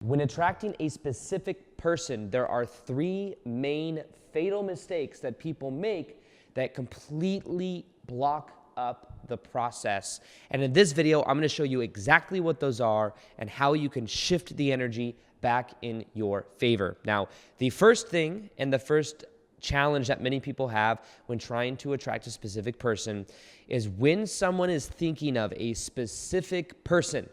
When attracting a specific person, there are three main fatal mistakes that people make that completely block up the process. And in this video, I'm going to show you exactly what those are and how you can shift the energy back in your favor. Now, the first thing and the first challenge that many people have when trying to attract a specific person is when someone is thinking of a specific person.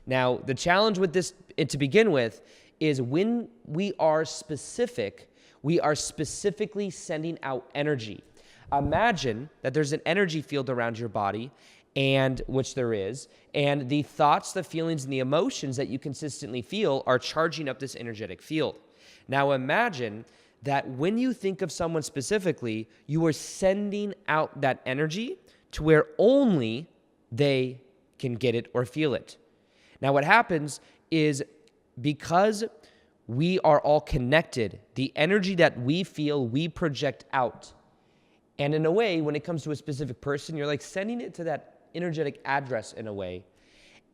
Now, the challenge with this to begin with is when we are specific, we are specifically sending out energy. Imagine that there's an energy field around your body, and which there is, and the thoughts, the feelings, and the emotions that you consistently feel are charging up this energetic field. Now, imagine that when you think of someone specifically, you are sending out that energy to where only they can get it or feel it. Now, what happens is because we are all connected, the energy that we feel, we project out. And in a way, when it comes to a specific person, you're like sending it to that energetic address in a way.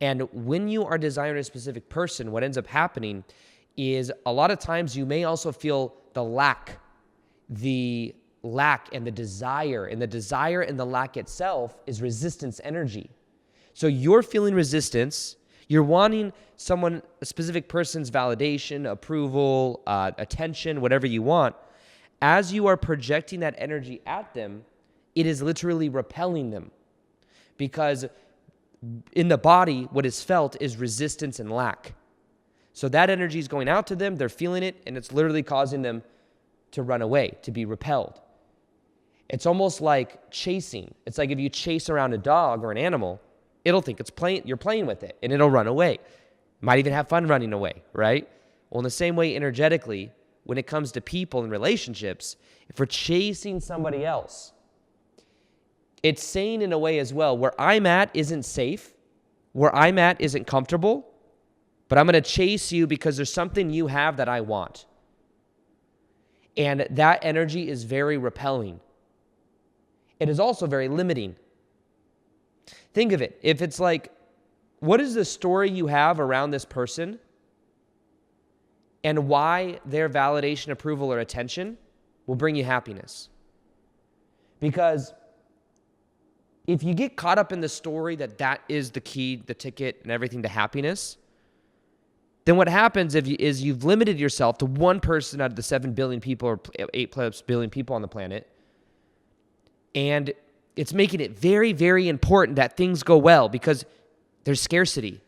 And when you are desiring a specific person, what ends up happening is a lot of times you may also feel the lack and the desire. And the desire and the lack itself is resistance energy. So you're feeling resistance. You're wanting a specific person's validation, approval, attention, whatever you want. As you are projecting that energy at them, it is literally repelling them. Because in the body, what is felt is resistance and lack. So that energy is going out to them, they're feeling it, and it's literally causing them to run away, to be repelled. It's almost like chasing. It's like if you chase around a dog or an animal, it'll think you're playing with it, and it'll run away. Might even have fun running away, right? Well, in the same way, energetically, when it comes to people and relationships, if we're chasing somebody else, it's saying in a way as well, where I'm at isn't safe, where I'm at isn't comfortable, but I'm going to chase you because there's something you have that I want. And that energy is very repelling. It is also very limiting. Think of it. If it's like, what is the story you have around this person and why their validation, approval, or attention will bring you happiness? Because if you get caught up in the story that is the key, the ticket, and everything to happiness, then what happens is you've limited yourself to one person out of the 7 billion people or 8+ billion people on the planet. And it's making it very, very important that things go well because there's scarcity.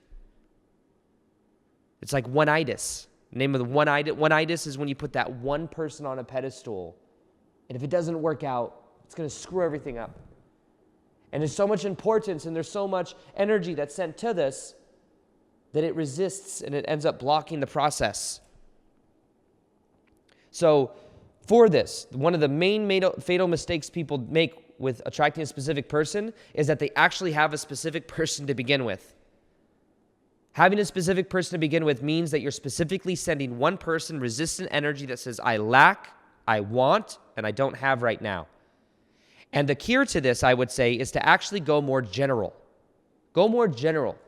It's like one-itis. The name of the one-itis is when you put that one person on a pedestal. And if it doesn't work out, it's going to screw everything up. And there's so much importance and there's so much energy that's sent to this that it resists and it ends up blocking the process. So for this, one of the main fatal mistakes people make with attracting a specific person is that they actually have a specific person to begin with. Having a specific person to begin with means that you're specifically sending one person resistant energy that says, I lack, I want, and I don't have right now. And the cure to this, I would say, is to actually go more general. Go more general.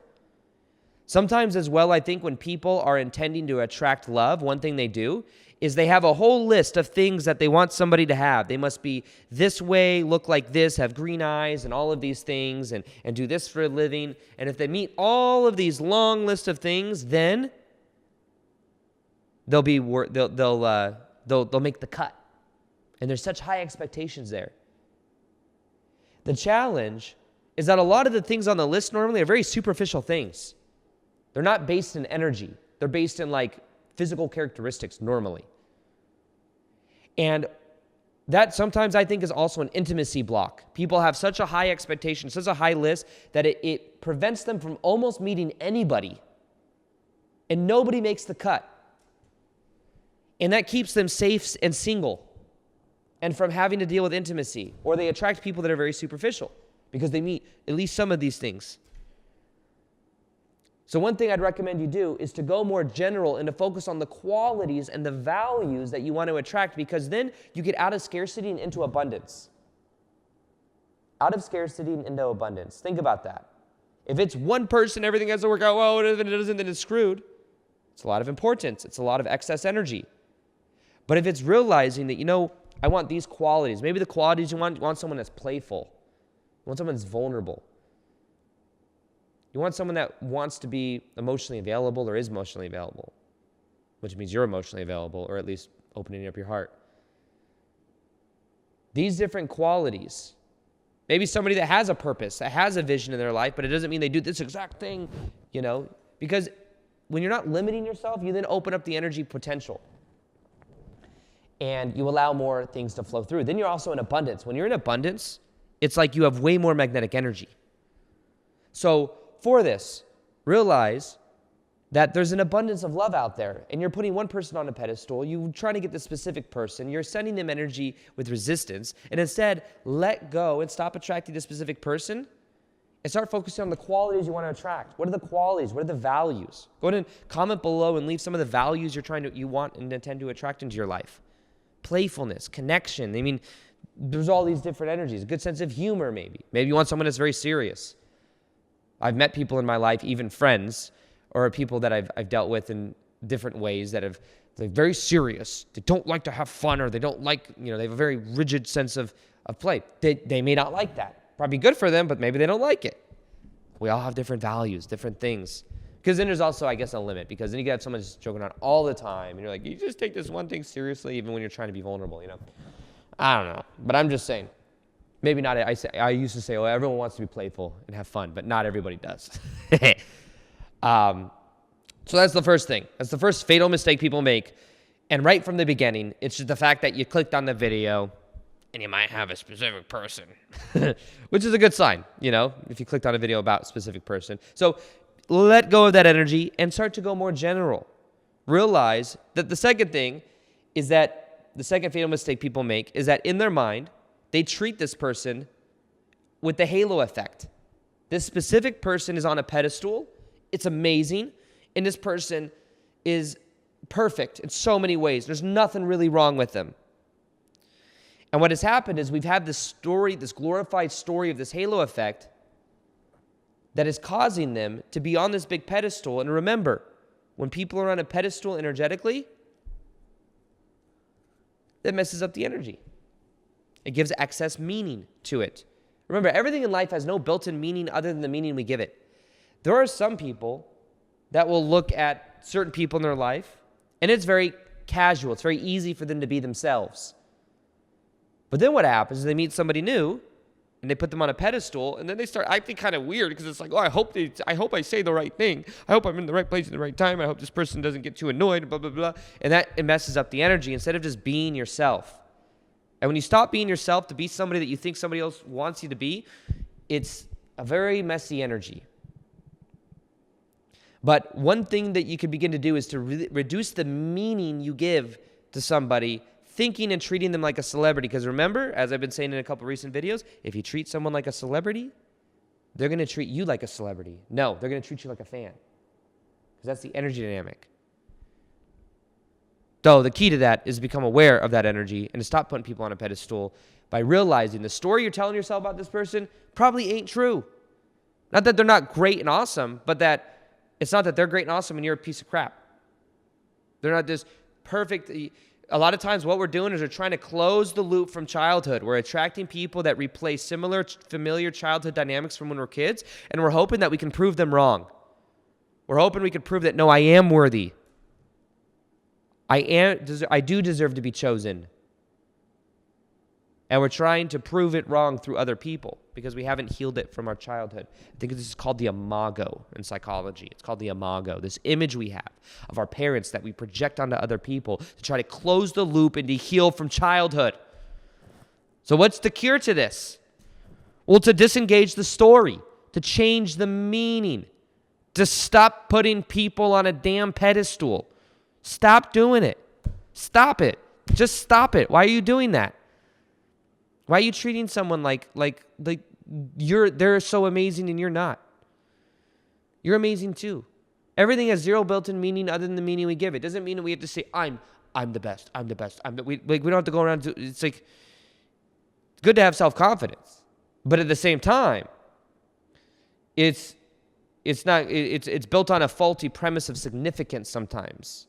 Sometimes as well, I think when people are intending to attract love, one thing they do is they have a whole list of things that they want somebody to have. They must be this way, look like this, have green eyes, and all of these things, and do this for a living. And if they meet all of these long list of things, then they'll make the cut. And there's such high expectations there. The challenge is that a lot of the things on the list normally are very superficial things. They're not based in energy. They're based in like physical characteristics normally. And that sometimes I think is also an intimacy block. People have such a high expectation, such a high list that it prevents them from almost meeting anybody. And nobody makes the cut. And that keeps them safe and single and from having to deal with intimacy. Or they attract people that are very superficial because they meet at least some of these things. So one thing I'd recommend you do is to go more general and to focus on the qualities and the values that you want to attract, because then you get out of scarcity and into abundance. Out of scarcity and into abundance. Think about that. If it's one person, everything has to work out well, if it doesn't, then it's screwed. It's a lot of importance. It's a lot of excess energy. But if it's realizing that, I want these qualities. Maybe the qualities you want someone that's playful. You want someone that's vulnerable. You want someone that wants to be emotionally available or is emotionally available, which means you're emotionally available, or at least opening up your heart. These different qualities. Maybe somebody that has a purpose, that has a vision in their life, but it doesn't mean they do this exact thing, because when you're not limiting yourself, you then open up the energy potential. And you allow more things to flow through. Then you're also in abundance. When you're in abundance, it's like you have way more magnetic energy. So for this, realize that there's an abundance of love out there, and you're putting one person on a pedestal. You're trying to get the specific person. You're sending them energy with resistance, and instead, let go and stop attracting the specific person and start focusing on the qualities you want to attract. What are the qualities? What are the values? Go ahead and comment below and leave some of the values you want and intend to attract into your life. Playfulness, connection. There's all these different energies. A good sense of humor, maybe. Maybe you want someone that's very serious. I've met people in my life, even friends, or people that I've dealt with in different ways they're very serious. They don't like to have fun, or they don't like, they have a very rigid sense of play. They may not like that. Probably good for them, but maybe they don't like it. We all have different values, different things. Because then there's also, I guess, a limit. Because then you get someone just joking around all the time. And you're like, you just take this one thing seriously, even when you're trying to be vulnerable, I don't know. But I'm just saying. Maybe not. I used to say, everyone wants to be playful and have fun. But not everybody does. So that's the first thing. That's the first fatal mistake people make. And right from the beginning, it's just the fact that you clicked on the video and you might have a specific person. Which is a good sign, if you clicked on a video about a specific person. So let go of that energy and start to go more general. Realize that the second thing is that the second fatal mistake people make is that in their mind, they treat this person with the halo effect. This specific person is on a pedestal. It's amazing. And this person is perfect in so many ways. There's nothing really wrong with them. And what has happened is we've had this story, this glorified story of this halo effect that is causing them to be on this big pedestal. And remember, when people are on a pedestal energetically, that messes up the energy. It gives excess meaning to it. Remember, everything in life has no built-in meaning other than the meaning we give it. There are some people that will look at certain people in their life, and it's very casual. It's very easy for them to be themselves. But then what happens is they meet somebody new, and they put them on a pedestal, and then they start acting kind of weird because it's like, I hope I say the right thing. I hope I'm in the right place at the right time. I hope this person doesn't get too annoyed, blah, blah, blah. And it messes up the energy instead of just being yourself. And when you stop being yourself to be somebody that you think somebody else wants you to be, it's a very messy energy. But one thing that you can begin to do is to reduce the meaning you give to somebody, thinking and treating them like a celebrity. Because remember, as I've been saying in a couple recent videos, if you treat someone like a celebrity, they're going to treat you like a celebrity. No, they're going to treat you like a fan. Because that's the energy dynamic. So the key to that is to become aware of that energy and to stop putting people on a pedestal by realizing the story you're telling yourself about this person probably ain't true. Not that they're not great and awesome, but that it's not that they're great and awesome and you're a piece of crap. They're not this perfect. A lot of times what we're doing is we're trying to close the loop from childhood. We're attracting people that replace similar, familiar childhood dynamics from when we're kids, and we're hoping that we can prove them wrong. We're hoping we can prove that, no, I am worthy. I do deserve to be chosen. And we're trying to prove it wrong through other people because we haven't healed it from our childhood. I think this is called the imago in psychology. It's called the imago, this image we have of our parents that we project onto other people to try to close the loop and to heal from childhood. So what's the cure to this? Well, to disengage the story, to change the meaning, to stop putting people on a damn pedestal. Stop doing it. Stop it. Just stop it. Why are you doing that? Why are you treating someone like they're so amazing and you're not? You're amazing too. Everything has zero built-in meaning other than the meaning we give it. Doesn't mean that we have to say I'm the best. I'm the best. We don't have to go around to. It's like it's good to have self-confidence, but at the same time, it's it's built on a faulty premise of significance sometimes,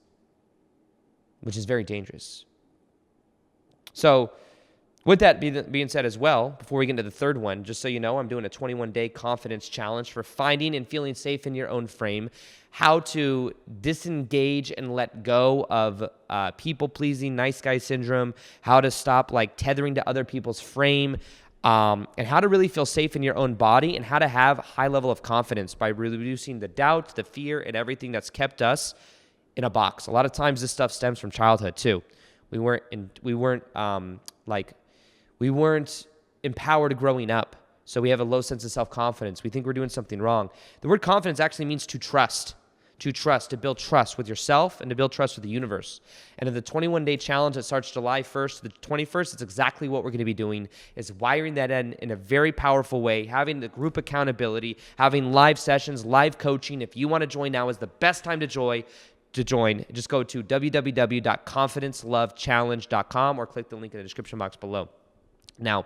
which is very dangerous. So with that being said as well, before we get into the third one, just so you know, I'm doing a 21-day confidence challenge for finding and feeling safe in your own frame, how to disengage and let go of people-pleasing, nice guy syndrome, how to stop tethering to other people's frame, and how to really feel safe in your own body, and how to have a high level of confidence by reducing the doubt, the fear, and everything that's kept us in a box. A lot of times this stuff stems from childhood too. We weren't empowered growing up, so we have a low sense of self-confidence. We think we're doing something wrong. The word confidence actually means to trust, to build trust with yourself and to build trust with the universe. And in the 21-day challenge that starts July 1st to the 21st, it's exactly what we're going to be doing, is wiring that in a very powerful way, having the group accountability, having live sessions, live coaching. If you want to join, now is the best time to join. Just go to www.confidencelovechallenge.com or click the link in the description box below. Now,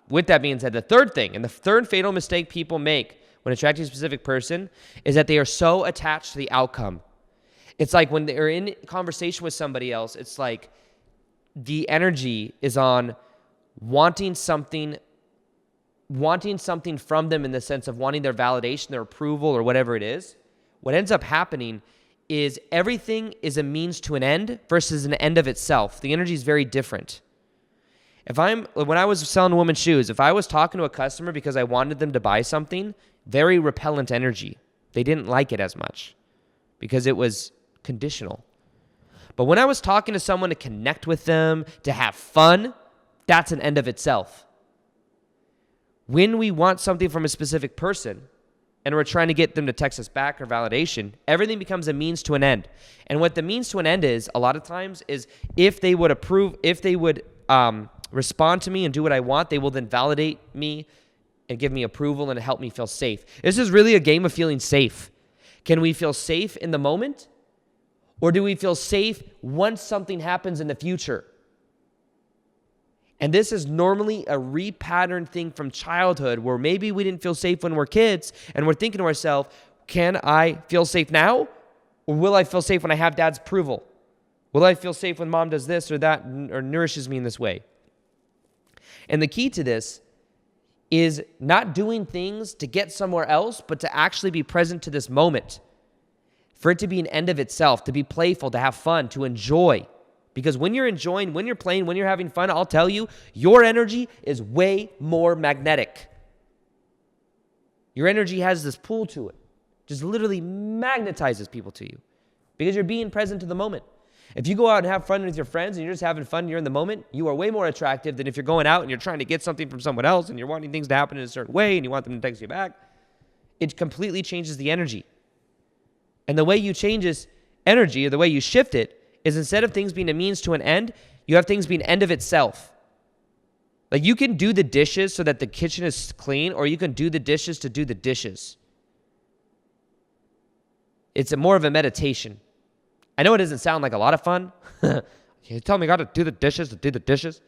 with that being said, the third thing, and the third fatal mistake people make when attracting a specific person, is that they are so attached to the outcome. It's like when they're in conversation with somebody else, it's like the energy is on wanting something from them, in the sense of wanting their validation, their approval, or whatever it is. What ends up happening is everything is a means to an end versus an end of itself. The energy is very different. When I was selling women's shoes, if I was talking to a customer because I wanted them to buy something, very repellent energy. They didn't like it as much because it was conditional. But when I was talking to someone to connect with them, to have fun, that's an end of itself. When we want something from a specific person and we're trying to get them to text us back or validation, everything becomes a means to an end. And what the means to an end is, a lot of times, is if they would respond to me and do what I want, they will then validate me and give me approval and help me feel safe. This is really a game of feeling safe. Can we feel safe in the moment? Or do we feel safe once something happens in the future? And this is normally a repatterned thing from childhood, where maybe we didn't feel safe when we're kids, and we're thinking to ourselves, can I feel safe now? Or will I feel safe when I have dad's approval? Will I feel safe when mom does this or that or nourishes me in this way? And the key to this is not doing things to get somewhere else, but to actually be present to this moment. For it to be an end of itself, to be playful, to have fun, to enjoy. Because when you're enjoying, when you're playing, when you're having fun, I'll tell you, your energy is way more magnetic. Your energy has this pull to it. Just literally magnetizes people to you. Because you're being present to the moment. If you go out and have fun with your friends and you're just having fun, you're in the moment, you are way more attractive than if you're going out and you're trying to get something from someone else and you're wanting things to happen in a certain way and you want them to text you back. It completely changes the energy. And the way you change this energy, or the way you shift it, is instead of things being a means to an end, you have things being end of itself. Like, you can do the dishes so that the kitchen is clean, or you can do the dishes to do the dishes. It's more of a meditation. I know it doesn't sound like a lot of fun. You tell me I got to do the dishes to do the dishes.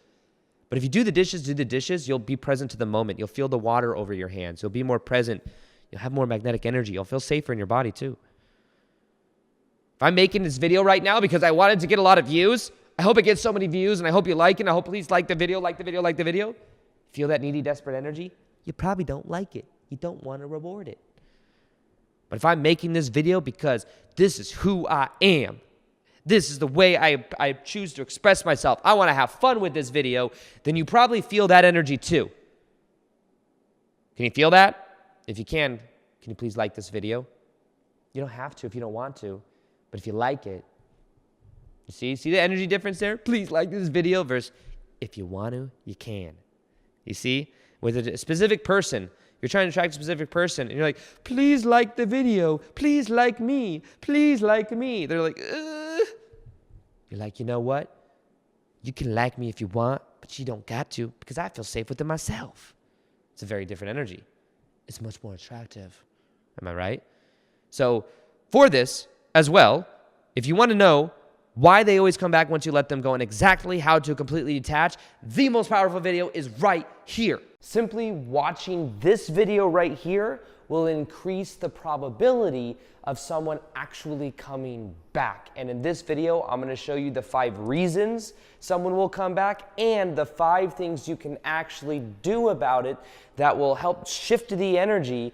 But if you do the dishes, you'll be present to the moment. You'll feel the water over your hands. You'll be more present. You'll have more magnetic energy. You'll feel safer in your body too. If I'm making this video right now because I wanted to get a lot of views, I hope it gets so many views, and I hope you like it, and I hope please like the video, like the video, like the video. Feel that needy, desperate energy? You probably don't like it. You don't want to reward it. But if I'm making this video because this is who I am, this is the way I choose to express myself, I want to have fun with this video, then you probably feel that energy too. Can you feel that? If you can you please like this video? You don't have to if you don't want to, but if you like it, you see the energy difference there? Please like this video versus if you want to, you can. You see? With a specific person, you're trying to attract a specific person, and you're like, please like the video. Please like me. Please like me. They're like, ugh. You're like, you know what? You can like me if you want, but you don't got to, because I feel safe within myself. It's a very different energy. It's much more attractive. Am I right? So for this as well, if you want to know why they always come back once you let them go and exactly how to completely detach, the most powerful video is right here. Simply watching this video right here will increase the probability of someone actually coming back. And in this video, I'm going to show you the 5 reasons someone will come back and the 5 things you can actually do about it that will help shift the energy